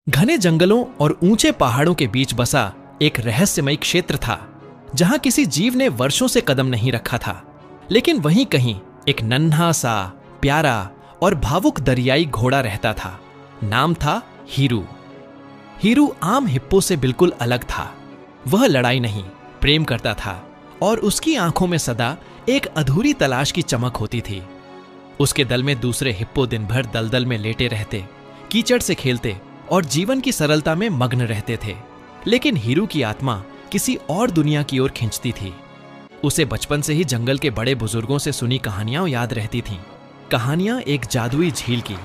घने जंगलों और ऊंचे पहाड़ों के बीच बसा एक रहस्यमयी क्षेत्र था जहां किसी जीव ने वर्षों से कदम नहीं रखा था। लेकिन वहीं कहीं एक नन्हा सा प्यारा और भावुक दरियाई घोड़ा रहता था। नाम था हीरू। हीरू आम हिप्पो से बिल्कुल अलग था। वह लड़ाई नहीं, प्रेम करता था और उसकी आंखों में सदा एक अधूरी तलाश की चमक होती थी। उसके दल में दूसरे हिप्पो दिन भर दलदल में लेटे रहते, कीचड़ से खेलते और जीवन की सरलता में मग्न रहते थे। लेकिन हीरू की आत्मा किसी और दुनिया की ओर खिंचती थी। उसे बचपन से ही जंगल के बड़े बुजुर्गों से सुनी कहानियां याद रहती थीं। कहानियां एक जादुई झील की,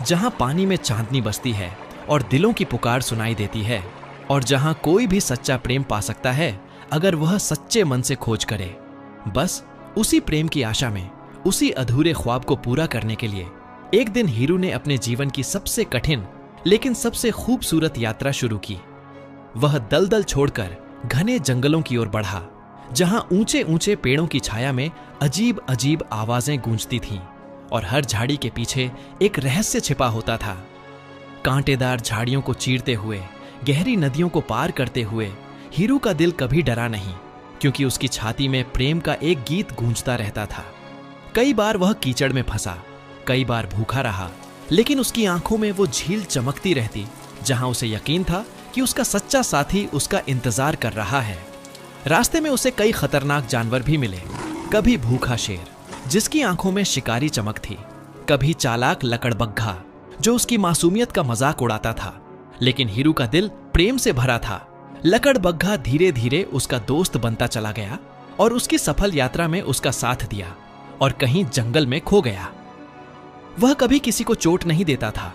जहां पानी में चांदनी बसती है और दिलों की पुकार सुनाई देती है, और जहां कोई भी सच्चा प्रेम पा सकता है अगर वह सच्चे मन से खोज करे। बस उसी प्रेम की आशा में, उसी अधूरे ख्वाब को पूरा करने के लिए एक दिन हीरू ने अपने जीवन की सबसे कठिन लेकिन सबसे खूबसूरत यात्रा शुरू की। वह दलदल छोड़कर घने जंगलों की ओर बढ़ा, जहां ऊंचे ऊंचे पेड़ों की छाया में अजीब अजीब आवाजें गूंजती थीं और हर झाड़ी के पीछे एक रहस्य छिपा होता था। कांटेदार झाड़ियों को चीरते हुए, गहरी नदियों को पार करते हुए हीरू का दिल कभी डरा नहीं, क्योंकि उसकी छाती में प्रेम का एक गीत गूंजता रहता था। कई बार वह कीचड़ में फंसा, कई बार भूखा रहा, लेकिन उसकी आंखों में वो झील चमकती रहती, जहां उसे यकीन था कि उसका सच्चा साथी उसका इंतजार कर रहा है। रास्ते में उसे कई खतरनाक जानवर भी मिले। कभी भूखा शेर जिसकी आंखों में शिकारी चमक थी, कभी चालाक लकड़बग्घा जो उसकी मासूमियत का मजाक उड़ाता था। लेकिन हीरू का दिल प्रेम से भरा था। लकड़बग्घा धीरे धीरे उसका दोस्त बनता चला गया और उसकी सफल यात्रा में उसका साथ दिया और कहीं जंगल में खो गया। वह कभी किसी को चोट नहीं देता था,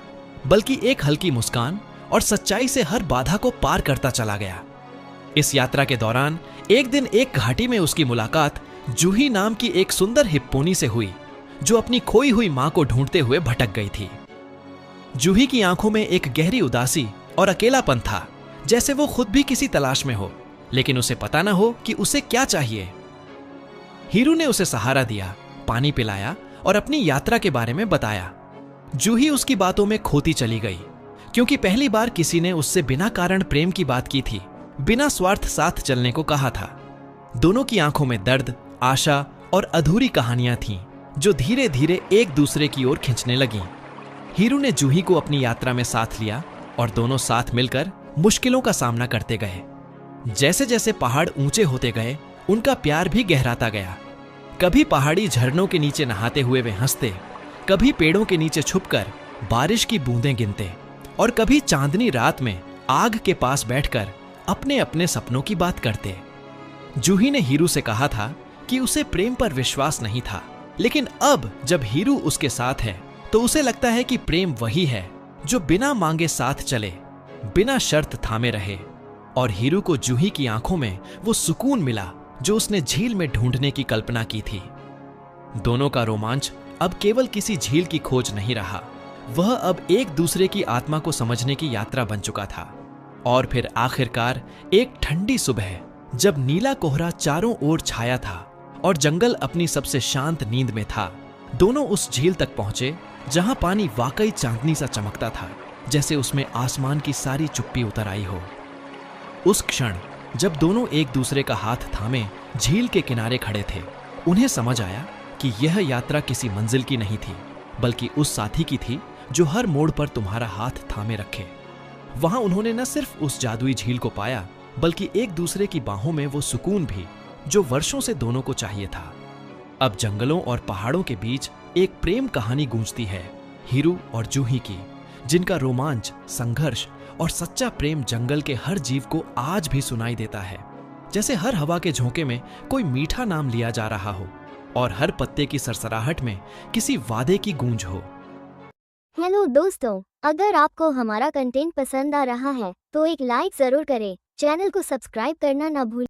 बल्कि एक हल्की मुस्कान और सच्चाई से हर बाधा को पार करता चला गया। इस यात्रा के दौरान एक दिन एक घाटी में उसकी मुलाकात जूही नाम की एक सुंदर हिप्पोनी से हुई, जो अपनी खोई हुई मां को ढूंढते हुए भटक गई थी। जूही की आंखों में एक गहरी उदासी और अकेलापन था, जैसे वो खुद भी किसी तलाश में हो, लेकिन उसे पता ना हो कि उसे क्या चाहिए। हीरू ने उसे सहारा दिया, पानी पिलाया और अपनी यात्रा के बारे में बताया। जूही उसकी बातों में खोती चली गई, क्योंकि पहली बार किसी ने उससे बिना कारण प्रेम की बात की थी, बिना स्वार्थ साथ चलने को कहा था। दोनों की आंखों में दर्द, आशा और अधूरी कहानियां थीं, जो धीरे धीरे एक दूसरे की ओर खींचने लगीं। हीरू ने जूही को अपनी यात्रा में साथ लिया और दोनों साथ मिलकर मुश्किलों का सामना करते गए। जैसे जैसे पहाड़ ऊंचे होते गए, उनका प्यार भी गहराता गया। कभी पहाड़ी झरनों के नीचे नहाते हुए वे हंसते, कभी पेड़ों के नीचे छुपकर बारिश की बूंदें गिनते, और कभी चांदनी रात में आग के पास बैठकर अपने अपने सपनों की बात करते। जूही ने हीरू से कहा था कि उसे प्रेम पर विश्वास नहीं था, लेकिन अब जब हीरू उसके साथ है तो उसे लगता है कि प्रेम वही है जो बिना मांगे साथ चले, बिना शर्त थामे रहे। और हीरू को जूही की आंखों में वो सुकून मिला जो उसने झील में ढूंढने की कल्पना की थी। दोनों का रोमांच अब केवल किसी झील की खोज नहीं रहा, वह अब एक दूसरे की आत्मा को समझने की यात्रा बन चुका था। और फिर आखिरकार एक ठंडी सुबह, जब नीला कोहरा चारों ओर छाया था और जंगल अपनी सबसे शांत नींद में था, दोनों उस झील तक पहुंचे जहां पानी वाकई चांदनी सा चमकता था, जैसे उसमें आसमान की सारी चुप्पी उतर आई हो। उस क्षण जब दोनों एक दूसरे का हाथ थामे झील के किनारे खड़े थे, उन्हें समझ आया कि यह यात्रा किसी मंजिल की नहीं थी, बल्कि उस साथी की थी जो हर मोड़ पर तुम्हारा हाथ थामे रखे। वहां उन्होंने न सिर्फ उस जादुई झील को पाया, बल्कि एक दूसरे की बाहों में वो सुकून भी जो वर्षों से दोनों को चाहिए था। अब जंगलों और पहाड़ों के बीच एक प्रेम कहानी गूंजती है, हीरू और जूही की, जिनका रोमांच, संघर्ष और सच्चा प्रेम जंगल के हर जीव को आज भी सुनाई देता है। जैसे हर हवा के झोंके में कोई मीठा नाम लिया जा रहा हो और हर पत्ते की सरसराहट में किसी वादे की गूंज हो। हेलो दोस्तों, अगर आपको हमारा कंटेंट पसंद आ रहा है तो एक लाइक जरूर करें, चैनल को सब्सक्राइब करना ना भूलें।